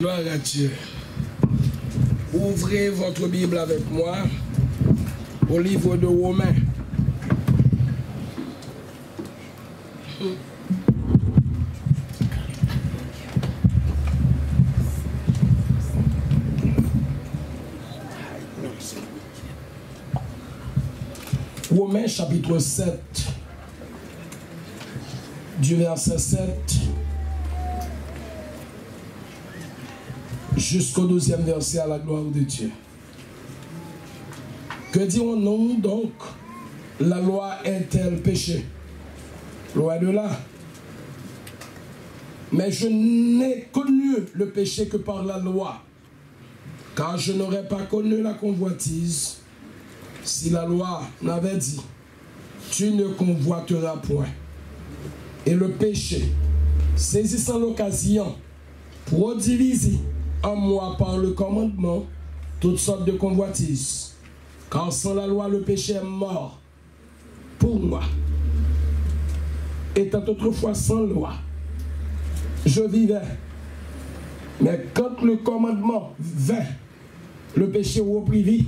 Gloire à Dieu. Ouvrez votre Bible avec moi au livre de Romains. Romains chapitre 7, du verset 7 jusqu'au 12e verset, à la gloire de Dieu. Que dirons-nous donc? La loi est-elle péché? Loin de là. Mais je n'ai connu le péché que par la loi, car je n'aurais pas connu la convoitise si la loi n'avait dit « Tu ne convoiteras point ». Et le péché, saisissant l'occasion pour diviser en moi par le commandement toutes sortes de convoitises, car sans la loi le péché est mort pour moi. Étant autrefois sans loi, je vivais, mais quand le commandement vint, le péché reprit vie,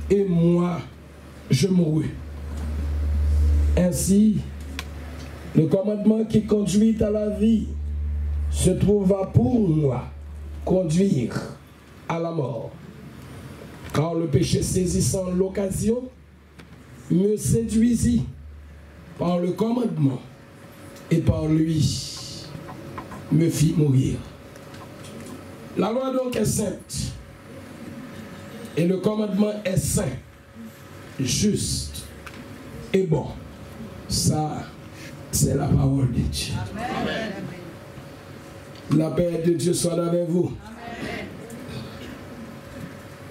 et moi je mourus. Ainsi, le commandement qui conduit à la vie se trouva pour moi conduire à la mort. Car le péché saisissant l'occasion me séduisit par le commandement et par lui me fit mourir. La loi donc est sainte et le commandement est saint, juste et bon. Ça, c'est la parole de Dieu. Amen. La paix de Dieu soit avec vous. Amen.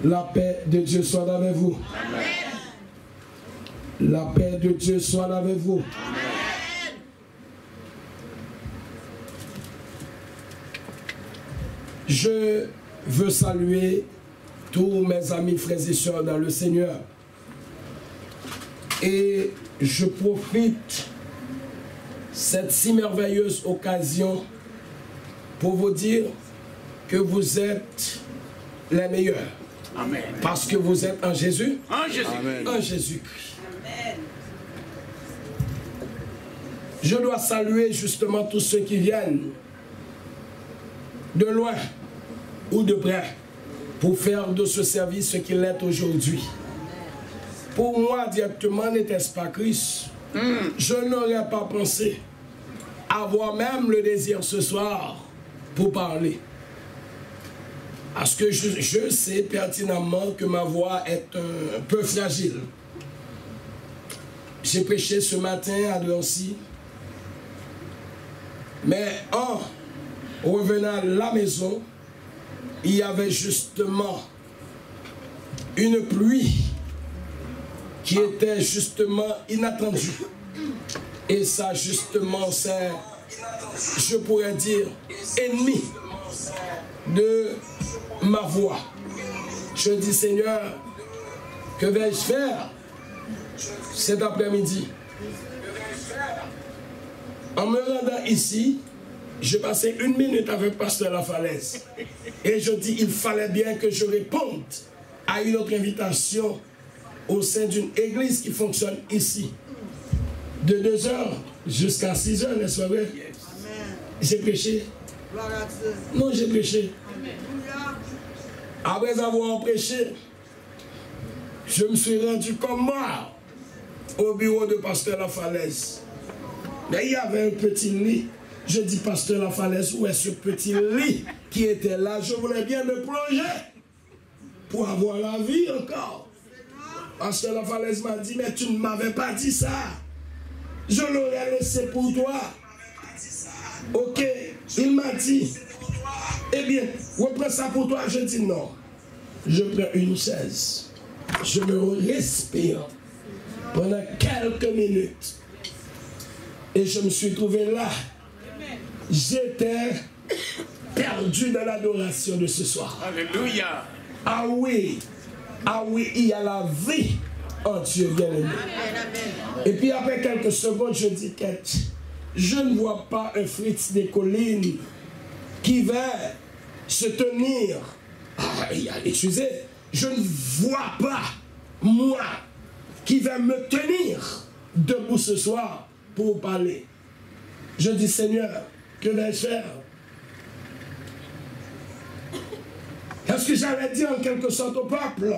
La paix de Dieu soit avec vous. Amen. La paix de Dieu soit avec vous. Amen. Je veux saluer tous mes amis, frères et sœurs dans le Seigneur. Et je profite cette si merveilleuse occasion pour vous dire que vous êtes les meilleurs. Amen. Parce que vous êtes en Jésus. En Jésus. En Jésus-Christ. Je dois saluer justement tous ceux qui viennent de loin ou de près pour faire de ce service ce qu'il est aujourd'hui. Pour moi, directement, n'était-ce pas Christ? Je n'aurais pas pensé avoir même le désir ce soir pour parler. Parce que je sais pertinemment que ma voix est un peu fragile. J'ai prêché ce matin à Drancy. Mais en revenant à la maison, il y avait justement une pluie qui était justement inattendue. Et ça justement c'est, je pourrais dire, ennemi de ma voix. Je dis, Seigneur, que vais-je faire cet après-midi? En me rendant ici, je passais 1 minute avec Pasteur Lafalaise. Et je dis, il fallait bien que je réponde à une autre invitation au sein d'une église qui fonctionne ici. De 2h jusqu'à 6h, n'est-ce pas vrai? J'ai prêché. Non, j'ai prêché. Après avoir prêché, je me suis rendu comme mort au bureau de Pasteur Lafalaise. Mais il y avait un petit lit. Je dis, Pasteur Lafalaise, où est ce petit lit qui était là? Je voulais bien me plonger pour avoir la vie encore. Pasteur Lafalaise m'a dit, mais tu ne m'avais pas dit ça. Je l'aurais laissé pour toi. Ok, il m'a dit, eh bien, reprends ça pour toi. Je dis non. Je prends une chaise. Je me respire pendant quelques minutes. Et je me suis trouvé là. J'étais perdu dans l'adoration de ce soir. Alléluia. Ah oui, il y a la vie en Dieu bien-aimé. Et puis après quelques secondes, je dis, je ne vois pas un Fritz des collines qui va se tenir. Excusez, je ne vois pas, moi, qui va me tenir debout ce soir pour parler. Je dis, Seigneur, que vais-je faire? Est-ce que j'allais dire en quelque sorte au peuple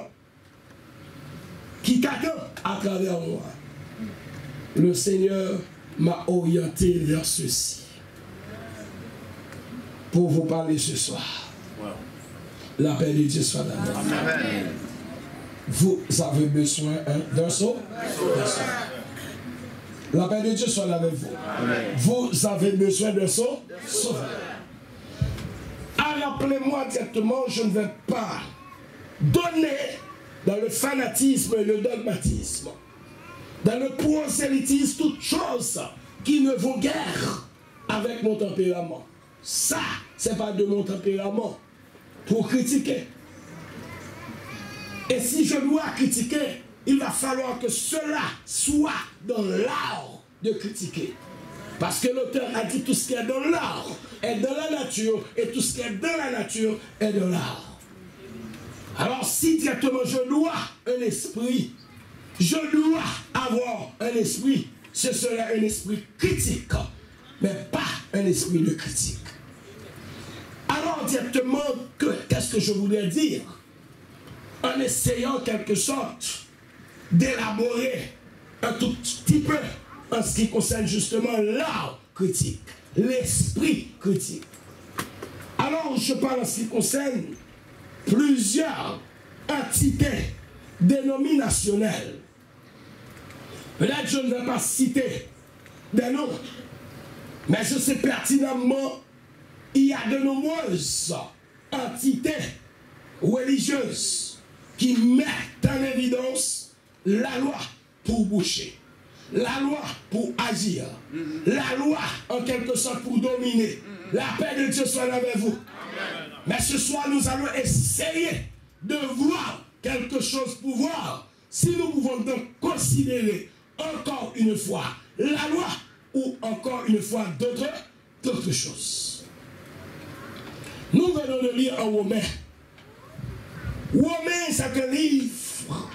qui t'attend à travers moi? Le Seigneur m'a orienté vers ceci pour vous parler ce soir. La paix de Dieu soit avec vous. Amen. Vous avez besoin d'un saut? La paix de Dieu soit avec vous. Amen. Vous avez besoin d'un saut? Rappelez-moi directement, je ne vais pas donner dans le fanatisme et le dogmatisme, dans le prosélytisme, toutes choses qui ne vont guère avec mon tempérament. Ça, ce n'est pas de mon tempérament pour critiquer. Et si je dois critiquer, il va falloir que cela soit dans l'art de critiquer. Parce que l'auteur a dit tout ce qui est dans l'art est dans la nature et tout ce qui est dans la nature est de l'art. Alors si directement je dois un esprit, je dois avoir un esprit, ce sera un esprit critique, mais pas un esprit de critique. Alors directement, qu'est-ce que je voulais dire? En essayant en quelque sorte d'élaborer un tout petit peu en ce qui concerne justement l'art critique, l'esprit critique. Alors je parle en ce qui concerne plusieurs entités dénominationnelles. Peut-être je ne vais pas citer des noms, mais je sais pertinemment il y a de nombreuses entités religieuses qui mettent en évidence la loi pour boucher, la loi pour agir, la loi en quelque sorte pour dominer. La paix de Dieu soit avec vous. Amen. Mais ce soir, nous allons essayer de voir quelque chose pour voir si nous pouvons donc considérer encore une fois la loi ou encore une fois d'autres choses. Nous venons de lire en Romains. Romains, c'est un livre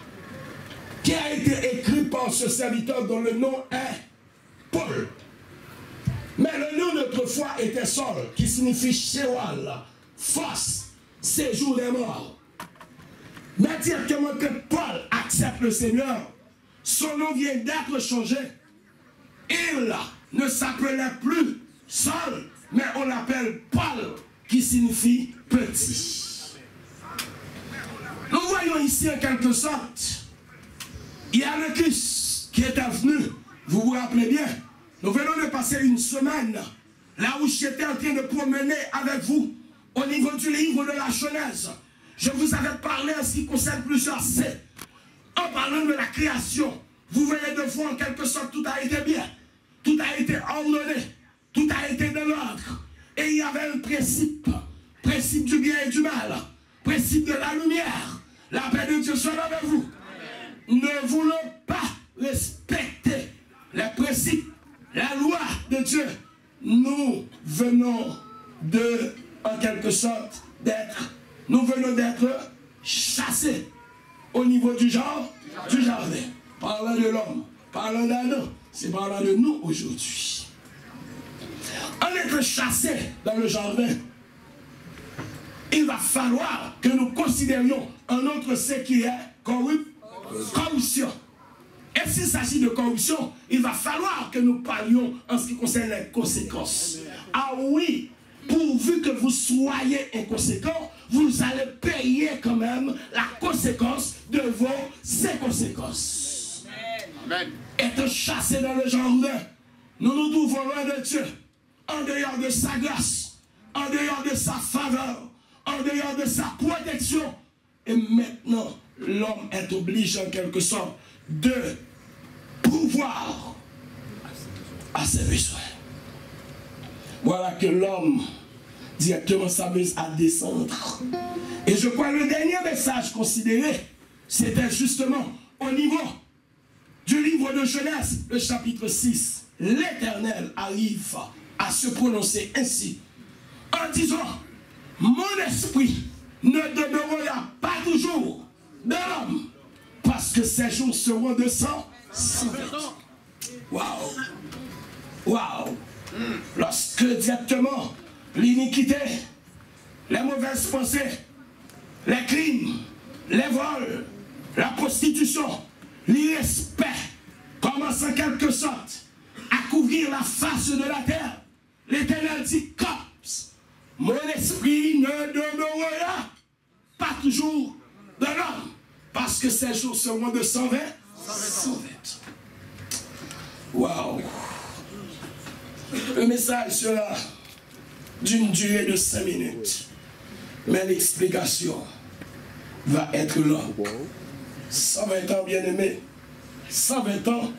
qui a été écrit par ce serviteur dont le nom est Paul. Mais le nom d'autrefois était Saul, qui signifie Sheol, force, séjour des morts. Mais directement que Paul accepte le Seigneur, son nom vient d'être changé. Il ne s'appelait plus Saul, mais on l'appelle Paul, qui signifie petit. Nous voyons ici en quelque sorte, il y a le Christ qui est venu, vous vous rappelez bien. Nous venons de passer une semaine là où j'étais en train de promener avec vous au niveau du livre de la Genèse. Je vous avais parlé en ce qui concerne plusieurs faits. En parlant de la création, vous venez de voir en quelque sorte tout a été bien, tout a été ordonné, tout a été de l'ordre. Et il y avait un principe, principe du bien et du mal, principe de la lumière. La paix de Dieu soit avec vous. Amen. Ne voulons pas respecter les principes, la loi de Dieu. Nous venons de, en quelque sorte, nous venons d'être chassés au niveau du genre, du jardin. Parlant de l'homme, parlant d'Adam, c'est parlant de nous aujourd'hui. En être chassés dans le jardin, il va falloir que nous considérions un autre ce qui est corruption. Et s'il s'agit de corruption, il va falloir que nous parlions en ce qui concerne les conséquences. Ah oui, pourvu que vous soyez inconséquents, vous allez payer quand même la conséquence de ces conséquences. Amen. Être chassé dans le jardin, nous nous trouvons loin de Dieu, en dehors de sa grâce, en dehors de sa faveur, en dehors de sa protection. Et maintenant, l'homme est obligé en quelque sorte de pouvoir à ses besoins. Voilà que l'homme directement s'amuse à descendre. Et je crois que le dernier message considéré, c'était justement au niveau du livre de Genèse, le chapitre 6. L'Éternel arrive à se prononcer ainsi, en disant, mon esprit ne demeurera pas toujours de l'homme, parce que ces jours seront de 120. Waouh! Waouh! Lorsque directement l'iniquité, les mauvaises pensées, les crimes, les vols, la prostitution, l'irrespect commencent en quelque sorte à couvrir la face de la terre, l'Éternel dit, Cops, mon esprit ne demeurera pas toujours de l'homme, parce que ces jours seront de 120. Waouh! Le message sera d'une durée de 5 minutes, mais l'explication va être longue. 120 ans, bien aimé, 120 ans,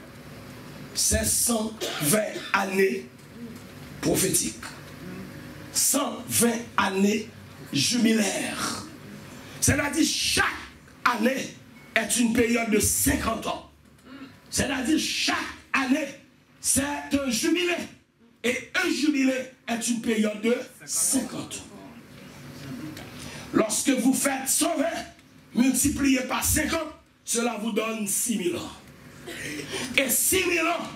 c'est 120 années prophétiques, 120 années jubilaires. C'est-à-dire chaque année est une période de 50 ans. C'est-à-dire chaque année, c'est un jubilé. Et un jubilé est une période de 50 ans. Lorsque vous faites 120, multiplié par 50, cela vous donne 6000 ans. Et 6000 ans,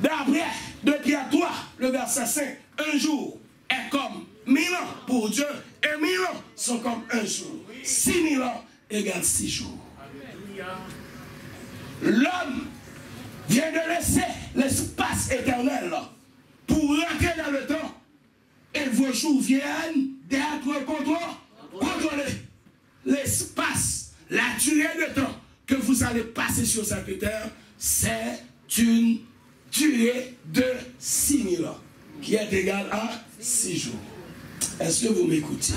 d'après de Pierre 3, le verset 5, un jour est comme 1000 ans pour Dieu, et 1000 ans sont comme un jour. 6000 ans égale 6 jours. L'homme vient de laisser l'espace éternel pour rentrer dans le temps, et vos jours viennent d'être contrôlés. L'espace, la durée de temps que vous allez passer sur cette terre, c'est une durée de 6000 ans, qui est égale à 6 jours. Est-ce que vous m'écoutez?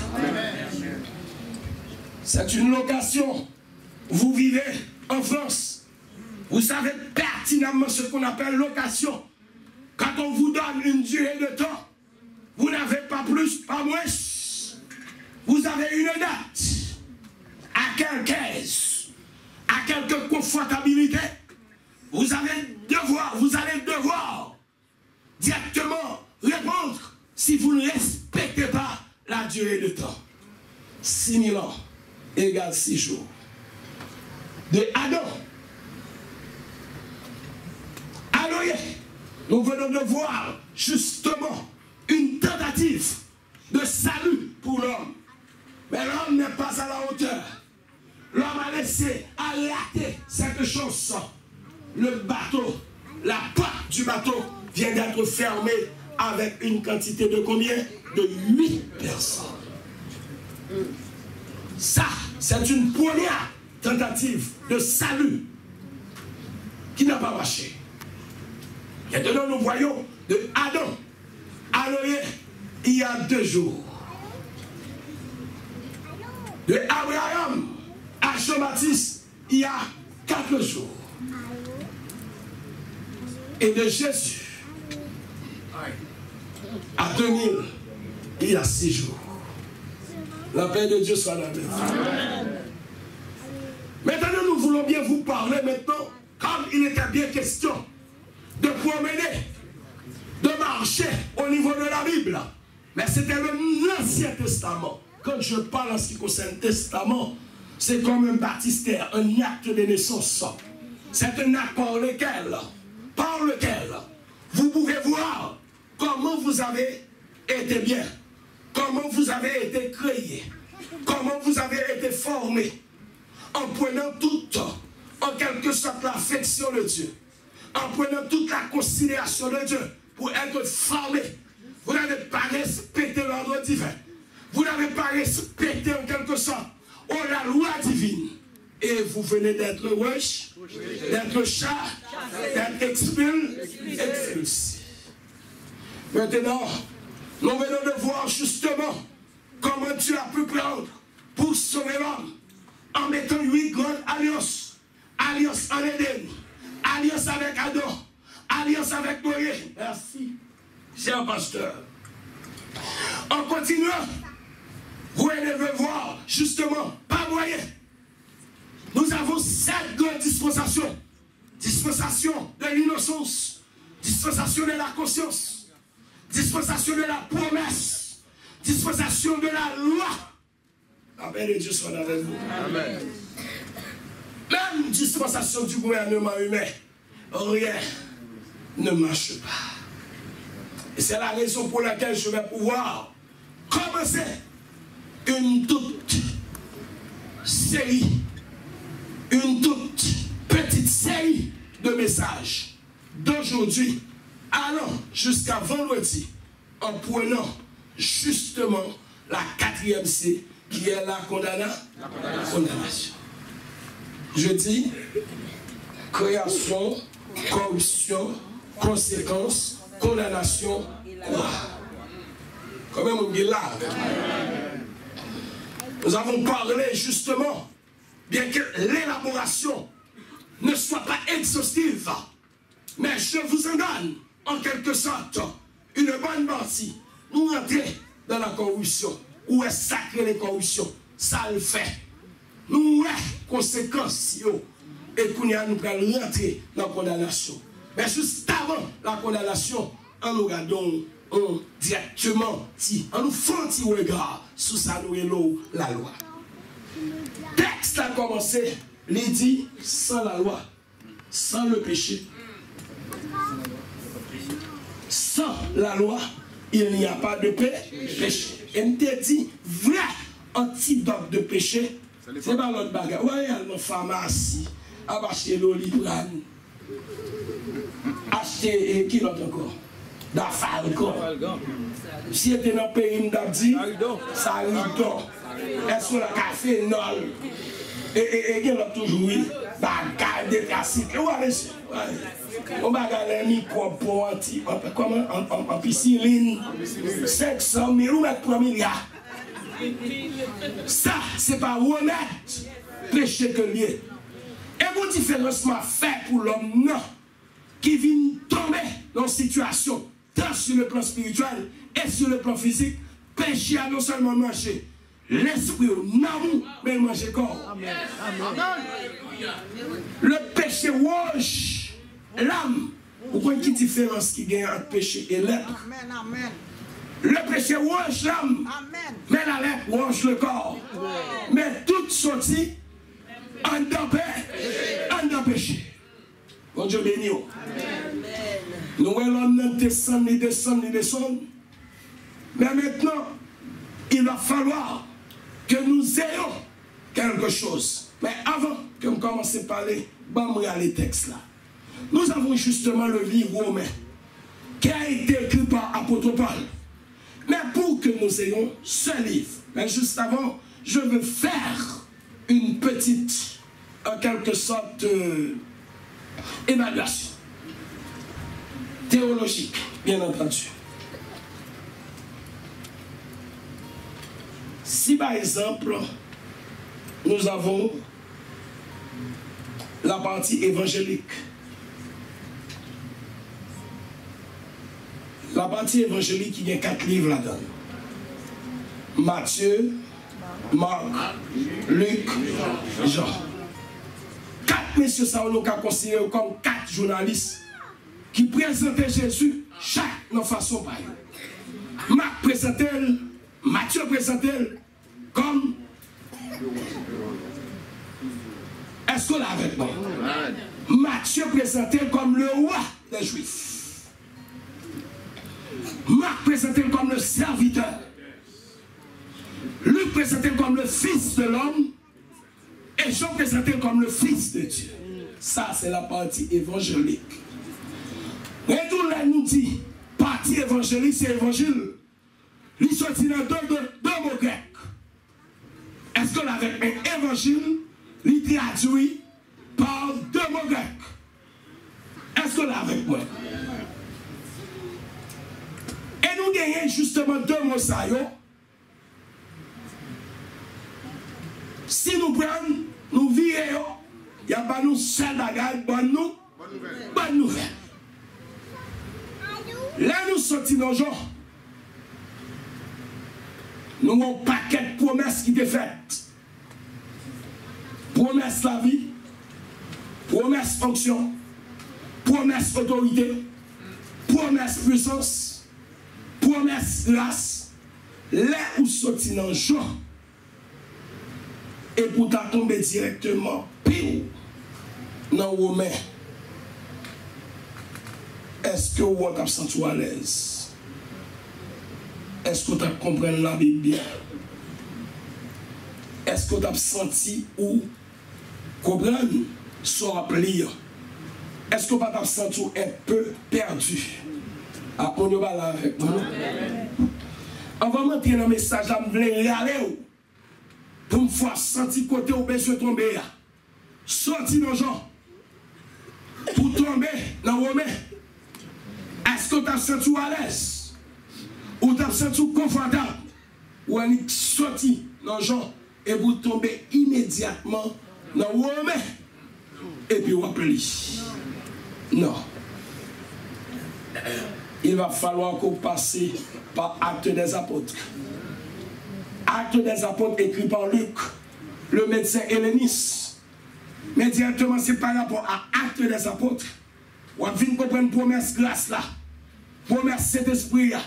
C'est une location. Vous vivez en France. Vous savez pertinemment ce qu'on appelle location. Quand on vous donne une durée de temps, vous n'avez pas plus, pas moins. Vous avez une date. À quelle caisse, à quelque confortabilité, vous allez devoir directement répondre si vous ne respectez pas la durée de temps. 6000 ans égale 6 jours. De Adam à Noé, nous venons de voir justement une tentative de salut pour l'homme. Mais l'homme n'est pas à la hauteur. L'homme a laissé arrêter cette chose. Le bateau, la porte du bateau vient d'être fermée avec une quantité de combien? De 8 personnes. Ça, c'est une première tentative de salut qui n'a pas marché. Maintenant, nous voyons de Adam à Noé, il y a 2 jours. De Abraham à Jean-Baptiste, il y a 4 jours. Et de Jésus à 2000, il y a 6 jours. La paix de Dieu soit avec vous. Maintenant, nous voulons bien vous parler maintenant, comme il était bien question de promener, de marcher au niveau de la Bible. Mais c'était l'Ancien Testament. Quand je parle en ce qui concerne le Testament, c'est comme un baptistère, un acte de naissance. C'est un acte par lequel vous pouvez voir comment vous avez été bien, comment vous avez été créé, comment vous avez été formé, en prenant toute, en quelque sorte, l'affection de Dieu, en prenant toute la considération de Dieu pour être formé. Vous n'avez pas respecté l'ordre divin. Vous n'avez pas respecté en quelque sorte la loi divine. Et vous venez d'être wesh, d'être chat, d'être expulsé. Maintenant, nous venons de voir justement comment Dieu a pu prendre pour sauver l'homme en mettant 8 grandes alliances. Alliance en Éden, alliance avec Adam, alliance avec Noé. Merci, cher pasteur. En continuant, vous devez voir justement, pas moyen. Nous avons 7 grandes dispensations. Dispensation de l'innocence, dispensation de la conscience, dispensation de la promesse, dispensation de la loi. La paix de Dieu soit avec vous. Amen. Même dispensation du gouvernement humain, rien ne marche pas. Et c'est la raison pour laquelle je vais pouvoir commencer une toute série, une toute petite série de messages d'aujourd'hui allant jusqu'à vendredi en prenant justement la 4e C qui est la condamnation. Je dis création, corruption, conséquence, condamnation, quoi. Quand même on est là. Nous avons parlé justement, bien que l'élaboration ne soit pas exhaustive, mais je vous en donne en quelque sorte une bonne partie. Nous rentrons dans la corruption. Où est sacré les corruptions? Ça le fait. Nous avons conséquences. Et nous allons rentrer dans la condamnation. Mais juste avant la condamnation, en nous regardons directement, en nous faisant un petit regard sur ça, nous la loi. Le texte a commencé, il dit sans la loi, sans le péché. Sans la loi, il n'y a pas de péché. Et on te dit, vrai antidote de péché, c'est pas l'autre bagarre. Ouais, il y a une pharmacie, acheter l'oliprane, acheter, qui l'autre encore? D'Afalcon. Si était dans le pays, on a dit, ça arrive. Est-ce que le café, non? Et il y a toujours, oui, bagarre de classique. On va gagner un microbe pour en piscine, 500 000 ou 3 milliards. Ça, c'est pas honnête, péché que lié. Et vous différencement fait pour l'homme, non, qui vient tomber dans une situation, tant sur le plan spirituel et sur le plan physique, péché a non seulement mangé l'esprit, non, mais manger corps. Le péché rouge, l'âme. Vous voyez qui différence qui gagne entre péché et lèpre? Le péché rouge l'âme, mais la lèpre rouge le corps. Mais tout sorti en d'un péché. Bon Dieu béni. Nous allons descendre. Mais maintenant, il va falloir que nous ayons quelque chose. Mais avant que nous commencions à parler, bon, regarde les textes là. Nous avons justement le livre romain qui a été écrit par l'apôtre Paul. Mais pour que nous ayons ce livre, mais juste avant, je veux faire une petite, en quelque sorte, évaluation théologique, bien entendu. Si par exemple, nous avons la partie évangélique, la partie évangélique, il y a 4 livres là-dedans. Matthieu, Marc, Luc, Jean. 4 messieurs, ça on a considéré comme 4 journalistes qui présentaient Jésus chaque de façon pareille. Marc présentait, Matthieu présentait comme... Est-ce qu'on l'a avec moi? Matthieu présentait comme le roi des Juifs. Marc présentait comme le serviteur. Luc présentait comme le fils de l'homme. Et Jean présentait comme le fils de Dieu. Ça, c'est la partie évangélique. Et tout là nous dit, partie évangélique, c'est évangile. Il sortit dans deux mots grecs. Est-ce qu'on avait un évangile, il traduit par 2 mots grecs? Est-ce qu'on l'a avec moi? Et nous gagnons justement 2 mots ça. Si nous prenons, nous virons, il n'y a pas nous seul bagage, bonne nouvelle. Là nous sortis dans le genre. Nous avons un paquet de promesses qui étaient faites. Promesse la vie, promesse fonction, promesse autorité, promesse puissance, promesse grâce, là où sorti dans Jean, et pour ta tomber directement, pile, dans Romain, est-ce que vous avez senti à l'aise? Est-ce que vous avez compris la Bible bien? Est-ce que vous avez senti ou comprendre son appli? Est-ce que vous avez senti un peu perdu? On va là avec moi. Avant de rentrer dans le message, je vais aller pour me faire sentir côté où je tomber. Sortir dans Jean. Pour tomber dans Romain. Est-ce que tu as senti à l'aise? Ou tu as senti confortable? Ou tu as sorti dans Jean et vous tombez immédiatement dans Romain? Et puis vous appelez. Non. Il va falloir qu'on passe par Actes des Apôtres. Actes des Apôtres écrit par Luc, le médecin helléniste. Mais directement, c'est par rapport à Actes des Apôtres. On va venir comprendre promesse grâce là. Promesse cet esprit là.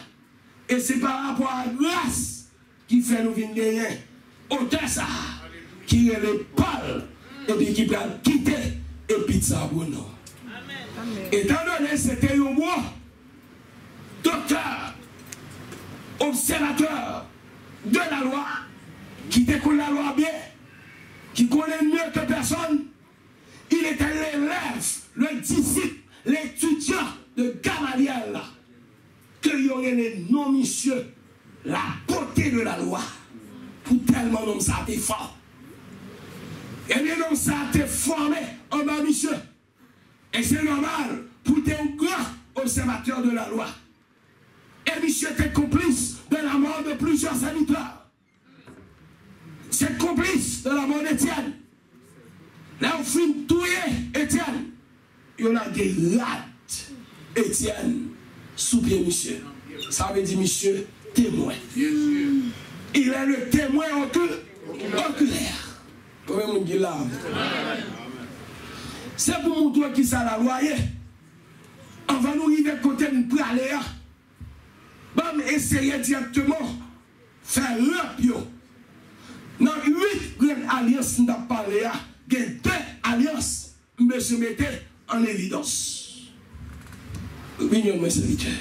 Et c'est par rapport à la grâce qui fait nous venir gagner. Autant ça, qui est le Paul, et puis qui peut quitter et puis ça pour nous. Étant donné c'était un moi, docteur, observateur de la loi, qui découle la loi bien, qui connaît mieux que personne, il était l'élève, le disciple, l'étudiant de Gamaliel, que il y aurait les non-monsieur, la beauté de la loi, pour tellement l'homme ça a été fort. Et l'homme ça a été formé en bas monsieur. Et c'est normal pour être un grand observateur de la loi. Et monsieur était complice de la mort de plusieurs serviteurs. C'est complice de la mort d'Étienne. Là, on finit de tuer Étienne. Il a des lattes Étienne sous pied monsieur. Ça veut dire monsieur témoin. Il est le témoin oculaire. Comment on dit là? C'est pour montrer qui ça la loi. On va nous arriver côté de aller. Bon, essayer directement faire le dans 8 grandes alliances nous avons parlé, il y a 2 alliances, je me mettais en évidence. Opinion, mes serviteurs.